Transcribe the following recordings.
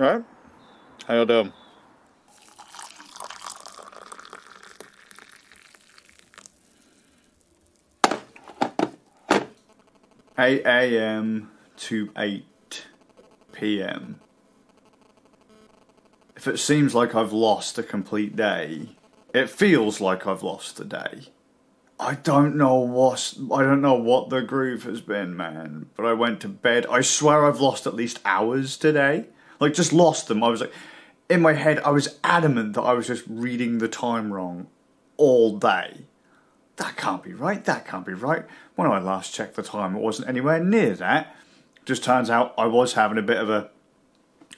Alright, how you doing? 8 a.m. to 8 p.m. If it seems like I've lost a complete day, it feels like I've lost a day. I don't know what the groove has been, man. But I went to bed. I swear I've lost at least hours today. Like, just lost them. I was like, in my head, I was adamant that I was just reading the time wrong all day. That can't be right. That can't be right. When I last checked the time, it wasn't anywhere near that. Just turns out I was having a bit of a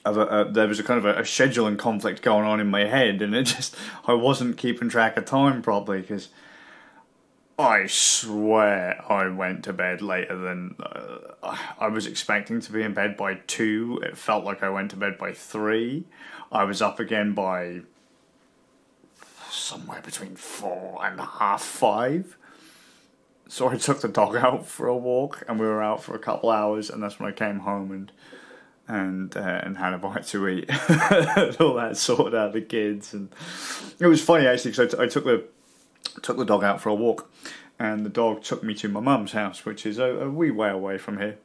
there was a kind of a scheduling conflict going on in my head, and I wasn't keeping track of time properly, because I swear I went to bed later than I was expecting to be in bed by 2. It felt like I went to bed by 3. I was up again by somewhere between 4 and half 5. So I took the dog out for a walk, and we were out for a couple hours, and that's when I came home and had a bite to eat. And all that sorted out the kids, and it was funny actually, because I took the dog out for a walk, and the dog took me to my mum's house, which is a wee way away from here.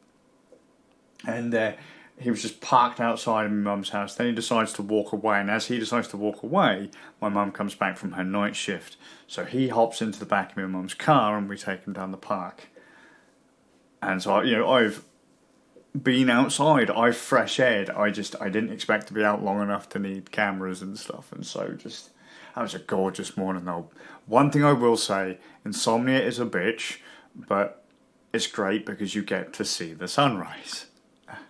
And he was just parked outside of my mum's house. Then he decides to walk away, and as he decides to walk away, my mum comes back from her night shift. So he hops into the back of my mum's car, and we take him down the park. And so, I've been outside, I've fresh aired. I didn't expect to be out long enough to need cameras and stuff, and so that was a gorgeous morning though. One thing I will say, insomnia is a bitch, but it's great because you get to see the sunrise.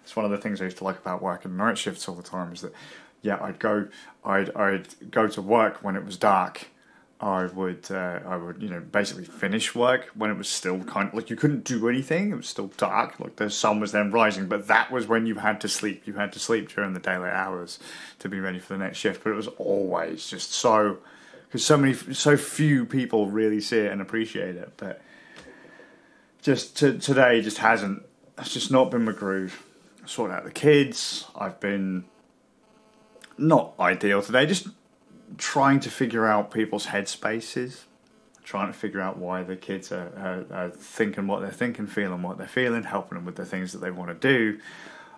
It's one of the things I used to like about working night shifts all the time, is that, yeah, I'd go to work when it was dark. I would basically finish work when it was still kind of like you couldn't do anything. It was still dark, like the sun was then rising, but that was when you had to sleep. You had to sleep during the daylight hours to be ready for the next shift. But it was always just because so few people really see it and appreciate it. But today it's just not been my groove. I sorted out the kids. I've been not ideal today, just trying to figure out people's headspaces, trying to figure out why the kids are thinking what they're thinking, feeling what they're feeling, helping them with the things that they want to do.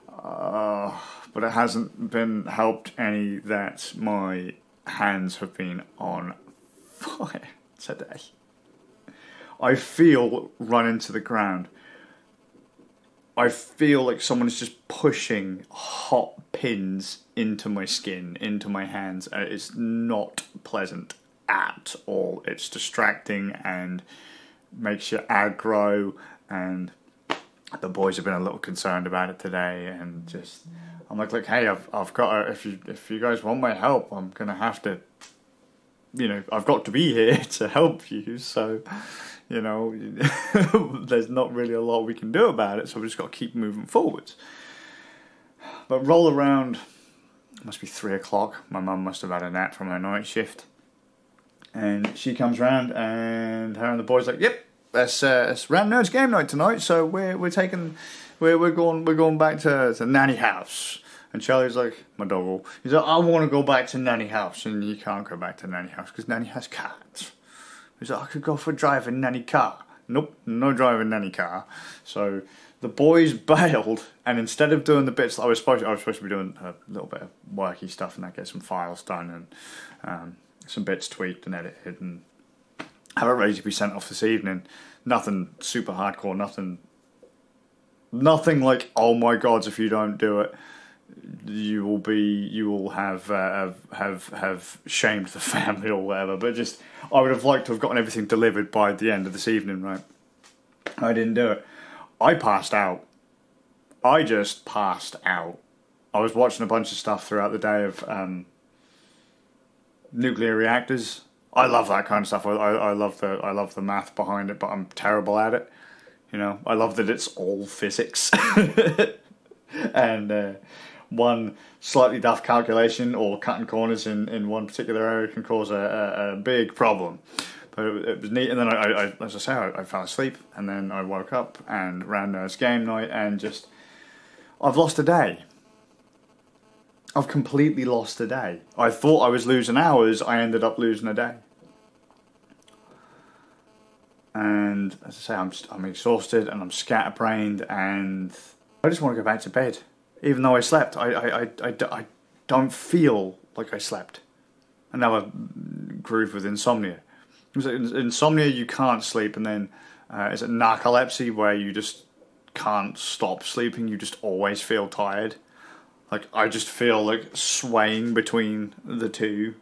But it hasn't been helped any that my hands have been on fire today. I feel run into the ground. I feel like someone is just pushing hot pins into my skin, into my hands. It's not pleasant at all. It's distracting and makes you aggro. And the boys have been a little concerned about it today. And just, I'm like, hey, I've got to, if you guys want my help, I'm gonna have to, I've got to be here to help you. So, there's not really a lot we can do about it, so we've just got to keep moving forwards. But roll around, it must be 3 o'clock. My mum must have had a nap from her night shift. And she comes round, and her and the boys are like, yep, it's Rand Nerds game night tonight, so we're going back to Nanny house. And Charlie's like, my dog, he's like, I want to go back to Nanny house. And you can't go back to Nanny house because Nanny has cats. He's like, I could go for a drive in Nanny car. Nope, no driving Nanny car. So the boys bailed, and instead of doing the bits I was supposed to be doing a little bit of worky stuff and that, get some files done and some bits tweaked and edited and have it ready to be sent off this evening. Nothing super hardcore, nothing like, oh my god, if you don't do it, you will have shamed the family or whatever. But just, I would have liked to have gotten everything delivered by the end of this evening, right? I didn't do it. I passed out. I just passed out. I was watching a bunch of stuff throughout the day of nuclear reactors. I love that kind of stuff. I love the math behind it, but I'm terrible at it. I love that it's all physics. And one slightly daft calculation or cutting corners in one particular area can cause a big problem. But it was neat, and then I as I say, I fell asleep, and then I woke up and ran Nerds game night, and just, I've lost a day. I've completely lost a day. I thought I was losing hours, I ended up losing a day. And as I say, I'm exhausted and I'm scatterbrained and I just want to go back to bed. Even though I slept, I don't feel like I slept. Another groove with insomnia. Insomnia, you can't sleep, and then is it narcolepsy where you just can't stop sleeping, you just always feel tired. Like, I just feel like swaying between the two.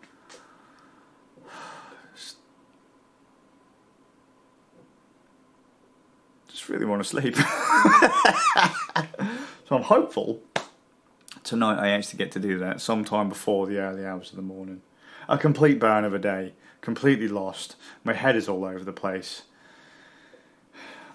Just really want to sleep. So I'm hopeful tonight I actually get to do that sometime before the early hours of the morning. A complete burn of a day. Completely lost. My head is all over the place.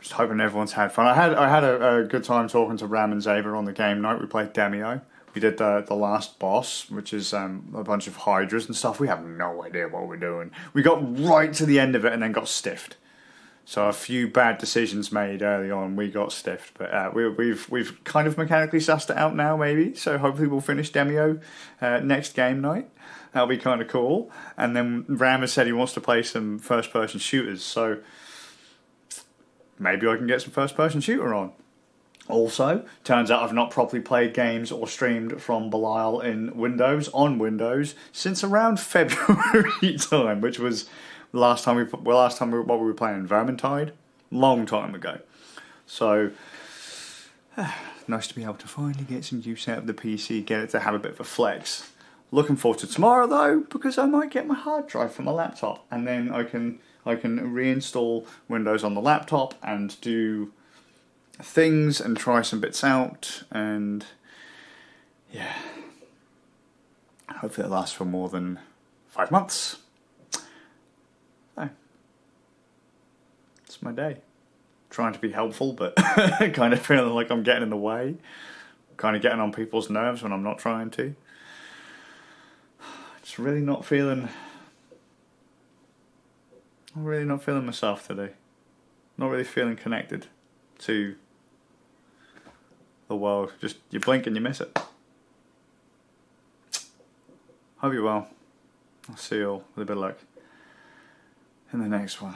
Just hoping everyone's had fun. I had a good time talking to Ram and Xavier on the game night. We played Demio. We did the last boss, which is a bunch of hydras and stuff. We have no idea what we're doing. We got right to the end of it and then got stiffed. So a few bad decisions made early on. We got stiffed, but we've kind of mechanically sussed it out now, maybe. So hopefully we'll finish Demio next game night. That'll be kind of cool. And then Ram has said he wants to play some first-person shooters, so maybe I can get some first-person shooter on. Also, turns out I've not properly played games or streamed from Belial on Windows since around February time, which was what we were playing, Vermintide, long time ago. So nice to be able to finally get some use out of the PC, get it to have a bit of a flex. Looking forward to tomorrow though, because I might get my hard drive from my laptop, and then I can reinstall Windows on the laptop and do things and try some bits out, and yeah, hopefully it lasts for more than 5 months. So, it's my day. Trying to be helpful, but kind of feeling like I'm getting in the way. Kind of getting on people's nerves when I'm not trying to. Just really not feeling myself today. Not really feeling connected to the world. Just, you blink and you miss it. Hope you're well. I'll see you all with a bit of luck in the next one.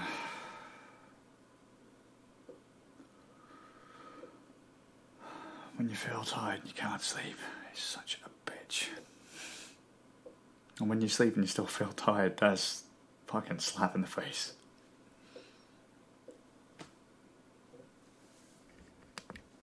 When you feel tired and you can't sleep, it's such a bitch. And when you sleep and you still feel tired, that's fucking slap in the face.